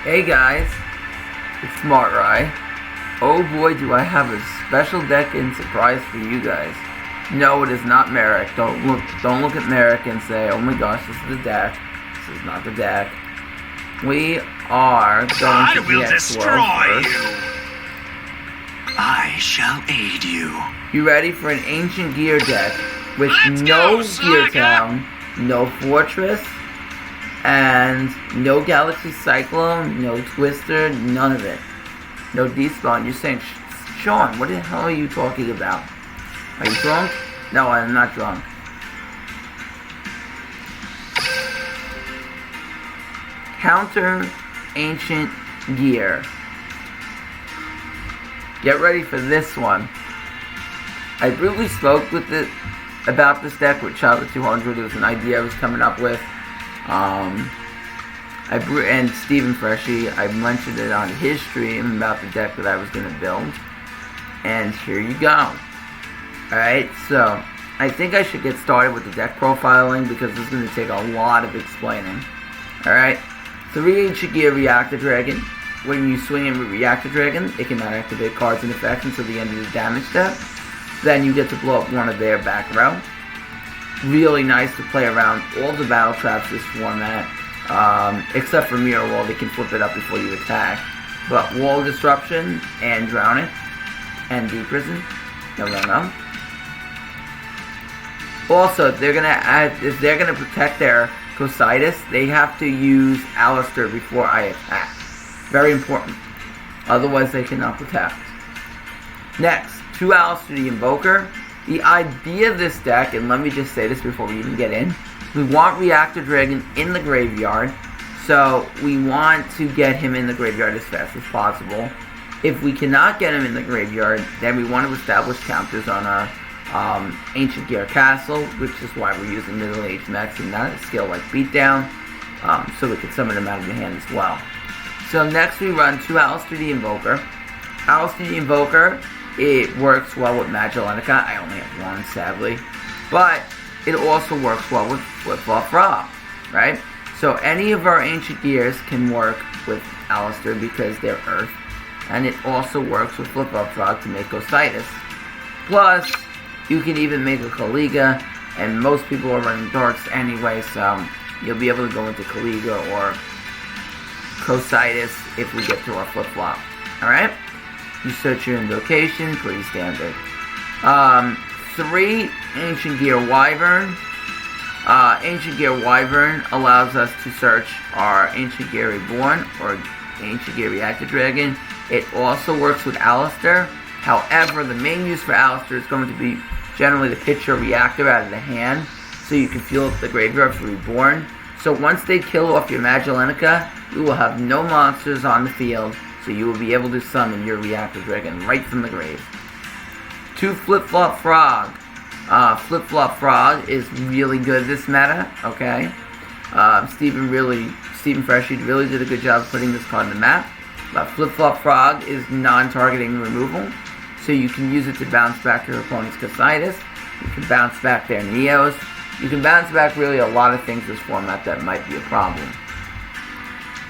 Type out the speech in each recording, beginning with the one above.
Hey guys, it's Smart Rye. Oh boy, do I have a special deck in surprise for you guys. No, it is not Merrick. Don't look at Merrick and say, "Oh my gosh, this is the deck." This is not the deck. We are going to destroy you. I shall aid you. You ready for an ancient gear deck with no Geartown, no Fortress, and no Galaxy Cyclone, no Twister, none of it. No Despawn. You're saying, Sean, what the hell are you talking about? Are you drunk? No, I'm not drunk. Counter Ancient Gear. Get ready for this one. I briefly spoke about this deck with Charlotte 200. It was an idea I was coming up with. And Stephen Freshy, I mentioned it on his stream about the deck that I was going to build. And here you go. Alright, so I think I should get started with the deck profiling because this is going to take a lot of explaining. Alright, 3 Ancient Gear Reactor Dragon. When you swing in with Reactor Dragon, it cannot activate cards and effects until the end of the damage step. Then you get to blow up one of their back row. Really nice to play around all the battle traps this format. Except for Mirror Wall, they can flip it up before you attack. But Wall Disruption and Drowning and Deep Prison. No. Also, if they're gonna protect their Cositis, they have to use Alistair before I attack. Very important. Otherwise, they cannot protect. Next, 2 Alistair the Invoker. The idea of this deck, and let me just say this before we even get in, we want Reactor Dragon in the graveyard, so we want to get him in the graveyard as fast as possible. If we cannot get him in the graveyard, then we want to establish counters on our Ancient Gear Castle, which is why we're using Middle Age Mechs and not a skill like Beatdown, so we can summon them out of the hand as well. So next we run 2 Alistair the Invoker. Alistair the Invoker, it works well with Magelenica. I only have one, sadly. But it also works well with Flip-Flop Frog, right? So any of our Ancient Gears can work with Alistair because they're Earth. And it also works with Flip-Flop Frog to make Cositis. Plus, you can even make a Kaliga, and most people are running Darks anyway, so you'll be able to go into Kaliga or Cositis if we get to our flip-flop. Alright? You search your invocation, pretty standard. 3 Ancient Gear Wyvern. Ancient Gear Wyvern allows us to search our Ancient Gear Reborn or Ancient Gear Reactor Dragon. It also works with Alistair. However, the main use for Alistair is going to be generally to pitch your reactor out of the hand so you can fuel up the graveyard for Reborn. So once they kill off your Magelenica, you will have no monsters on the field, so you will be able to summon your Reactor Dragon right from the grave. 2 Flip-Flop Frog. Flip-Flop Frog is really good this meta, okay? Stephen Freshy really did a good job putting this card on the map. But Flip-Flop Frog is non-targeting removal, so you can use it to bounce back your opponent's Cositis. You can bounce back their Neos. You can bounce back really a lot of things this format that might be a problem.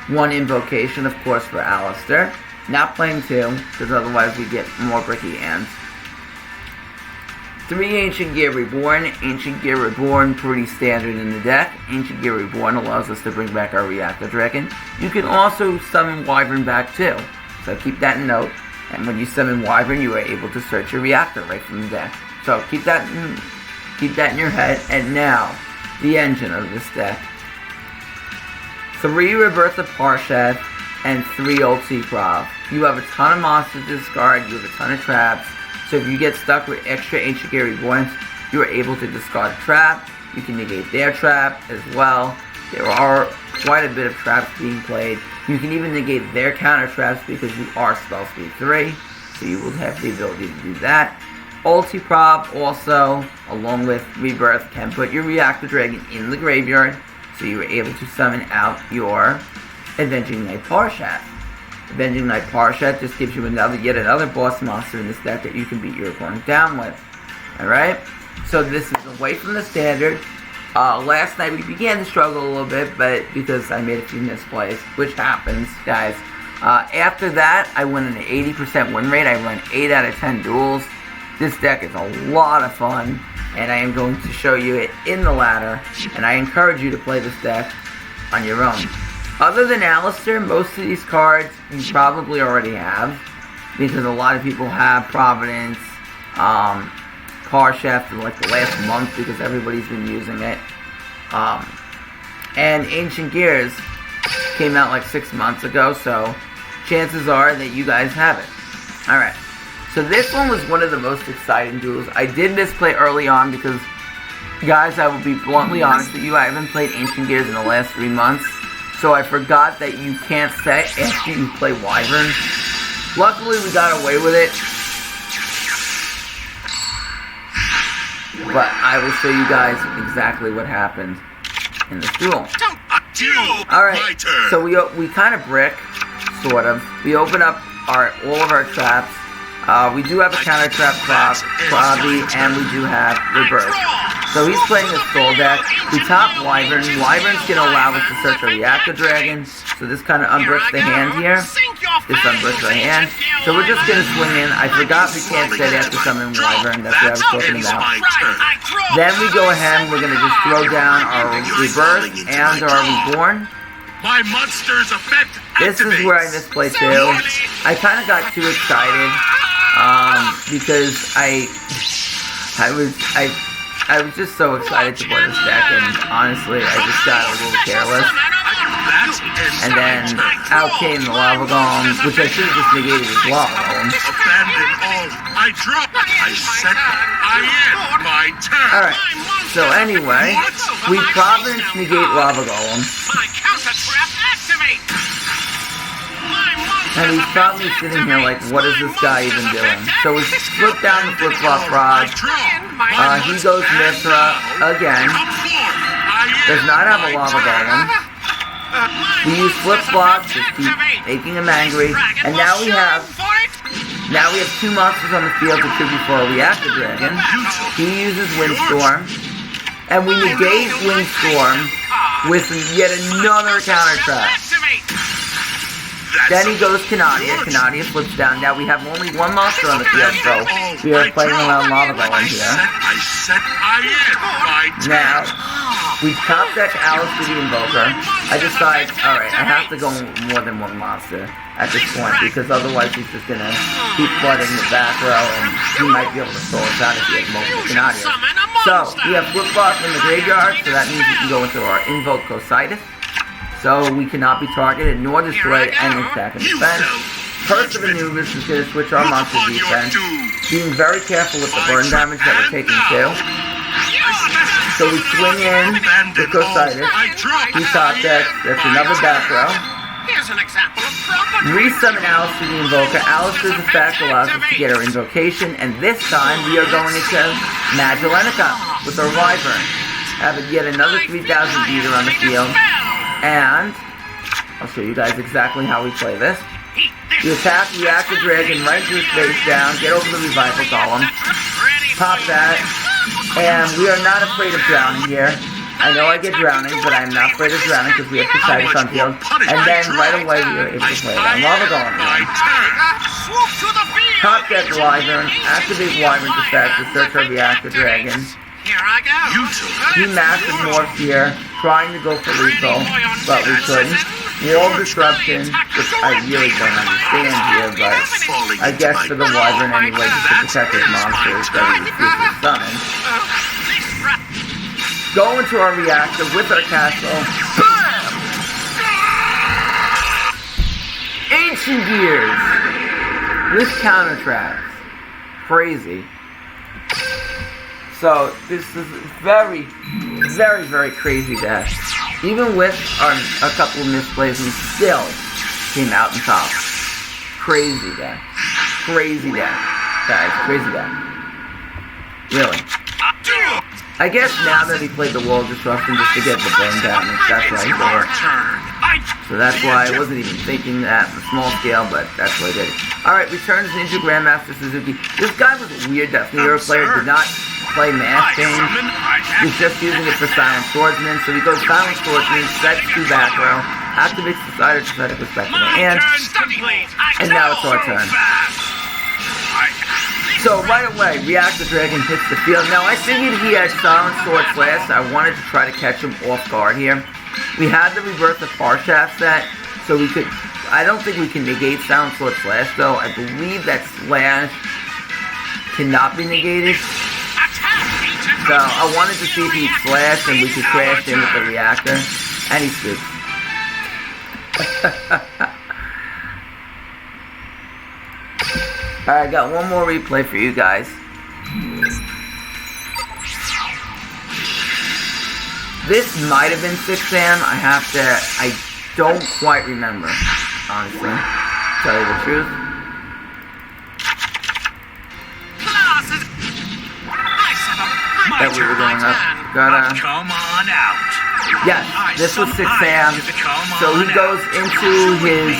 1 Invocation, of course, for Alistair. Not playing 2, because otherwise we get more bricky hands. 3 Ancient Gear Reborn. Ancient Gear Reborn, pretty standard in the deck. Ancient Gear Reborn allows us to bring back our Reactor Dragon. You can also summon Wyvern back too, so keep that in note. And when you summon Wyvern, you are able to search your Reactor right from the deck. So keep that in your head. And now, the engine of this deck. 3 Rebirth of Parshath and 3 Ulti Prov. You have a ton of monsters to discard, you have a ton of traps, so if you get stuck with extra Ancient Gear Reborns, you are able to discard a trap. You can negate their trap as well. There are quite a bit of traps being played. You can even negate their counter traps because you are Spell Speed 3, so you will have the ability to do that. Ulti Prov also, along with Rebirth, can put your Reactor Dragon in the graveyard, so you are able to summon out your Avenging Knight Parshath. Avenging Knight Parshath just gives you yet another boss monster in this deck that you can beat your opponent down with. Alright? So this is away from the standard. Last night we began to struggle a little bit, but because I made a few misplays, which happens, guys. After that, I went an 80% win rate. I run 8 out of 10 duels. This deck is a lot of fun, and I am going to show you it in the ladder, and I encourage you to play this deck on your own. Other than Alistair, most of these cards you probably already have, because a lot of people have Providence, Car Chef in like the last month because everybody's been using it. And Ancient Gears came out like 6 months ago, so chances are that you guys have it. Alright, so this one was one of the most exciting duels. I did misplay early on because, guys, I will be bluntly honest with you, I haven't played Ancient Gears in the last 3 months, so I forgot that you can't set after you play Wyvern. Luckily, we got away with it. But I will show you guys exactly what happened in this duel. Alright, so we kind of brick, sort of. We open up all of our traps. We do have a counter trap Krabby, and we do have Reverse. So he's playing a Soul deck. We top Wyvern. Wyvern's going to allow us to search a Reactor Dragon. So this kind of unbricks the hand here. This unbricks the hand. So we're just going to swing in. I forgot we can't set after summon Wyvern. That's what I was talking about. Then we go ahead and we're going to just throw down our Reverse and our Reborn. My monster's effect This is where I misplayed too. I kind of got too excited because I was just so excited to play this deck, and honestly, I just got a little careless. And then out came the Lava Golem, which I should have just negated with Lava Golem. Alright, so anyway, we Providence negate Lava Golem. And he's probably sitting here like, what is this guy even doing? So we flip down the flip-flop rod. He goes Mithra again. Does not have a Lava Golem. We use flip-flops to keep making him angry. And now we have 2 monsters on the field to tribute for a Reactor Dragon. He uses Windstorm. And we negate Windstorm with yet another counter trap. Then he goes Canadia. Canadia flips down. Now we have only 1 monster on the field, so we are playing around Lava Golem here. Now, we top deck Alistair the Invoker. I decide, alright, I have to go more than 1 monster at this point, because otherwise he's just gonna keep flooding the back row, and he might be able to throw us out if he has multiple Canadias. So, we have flip-flop in the graveyard, so that means we can go into our Invoke Cositis. So we cannot be targeted nor destroyed any attack and defense. Curse of Anubis is going to switch our monster defense. Being very careful with the burn damage that we're taking too. So we swing in the Cositis. He top deck. That's another back row. Resummon Alistair the Invoker. Alistair's effect allows us to get our invocation, and this time we are going into Magdalenica with our Wyvern. Having yet another 3,000 beater on the field. And I'll show you guys exactly how we play this. We attack Reactor Dragon right to his face down, get over the Revival Golem, pop that, and we are not afraid of drowning here. I know I get drowning, but I'm not afraid of drowning because we have Cositis on field. And then right away we are able to play that Lava Golem again. Pop that Wyvern, activate Wyvern's effect to search our Reactor Dragon. Here I go. He massive morphed here, trying to go for lethal, but we couldn't. Wall Disruption, which I really don't understand here, but I guess for the Wyvern anyway, just to protect his monsters that he refuses to summon. Go into our reactor with our castle. BAM! Ancient Gears! This counter traps. Crazy. So, this is very, very, very crazy deck. Even with a couple of misplays, we still came out on top. Crazy deck. Crazy deck. Guys, crazy deck. Really. I guess now that he played the Wall Disruption just to get the burn damage, that's why he did it. So that's why I wasn't even thinking that on a small scale, but that's why I did it. Alright, returns Ninja Grandmaster Suzuki. This guy was a weird Destiny Hero player, did not play mass games. He's just using it for Silent Swordsman. So he goes Silent Swordsman, sets to back row, activates the side of pathetic respectively, and now it's our turn. So right away, Reactor Dragon hits the field. Now I figured he had Silent Sword Slash. I wanted to try to catch him off guard here. We had the Reverse the Farshaft set, so we could. I don't think we can negate Silent Sword Slash though. I believe that Slash cannot be negated. So I wanted to see if he'd Slash and we could crash in with the Reactor, and he scoops. Alright, I got one more replay for you guys. This might have been 6am. I don't quite remember, honestly. Tell you the truth. That we were going up. Come on out. Yes, this was 6am. So he goes into his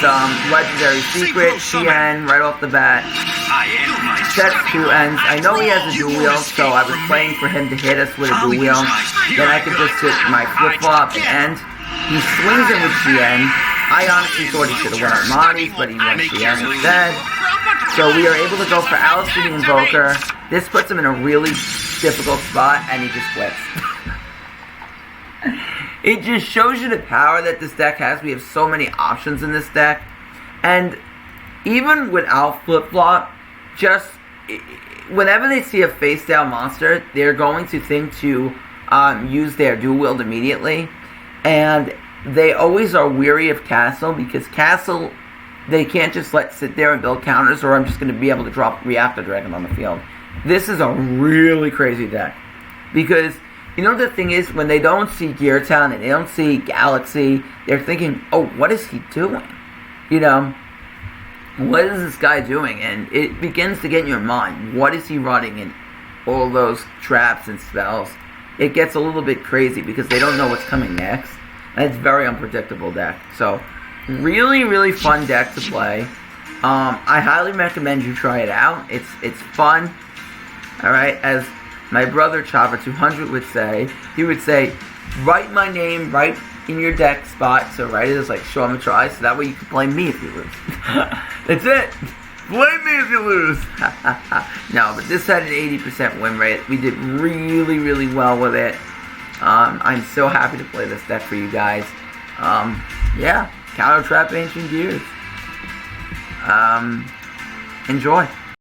legendary secret, TN, right off the bat. Sets 2 ends. I know he has a dual wheel, so I was playing for him to hit us with a dual wheel. Then I could just hit my flip-flop and end. He swings in with TN. I honestly thought he should have went Armani, but he went TN instead. So we are able to go for Alistair the Invoker. This puts him in a really difficult spot, and he just flips. It just shows you the power that this deck has. We have so many options in this deck. And even without flip-flop, just whenever they see a face-down monster, they're going to think to use their dual-wield immediately. And they always are weary of Castle, because Castle, they can't just let sit there and build counters, or I'm just going to be able to drop Reactor Dragon on the field. This is a really crazy deck. Because, you know, the thing is, when they don't see Geartown and they don't see Galaxy, they're thinking, oh, what is he doing? You know, what is this guy doing? And it begins to get in your mind, what is he running in all those traps and spells? It gets a little bit crazy because they don't know what's coming next. And it's a very unpredictable deck. So, really, really fun deck to play. I highly recommend you try it out. It's fun. Alright, as my brother Chava200 would say, he would say, write my name right in your deck spot. So write it as like, show him a try, so that way you can blame me if you lose. That's it. Blame me if you lose. No, but this had an 80% win rate. We did really, really well with it. I'm so happy to play this deck for you guys. Yeah, Counter Trap Ancient Gears. Enjoy.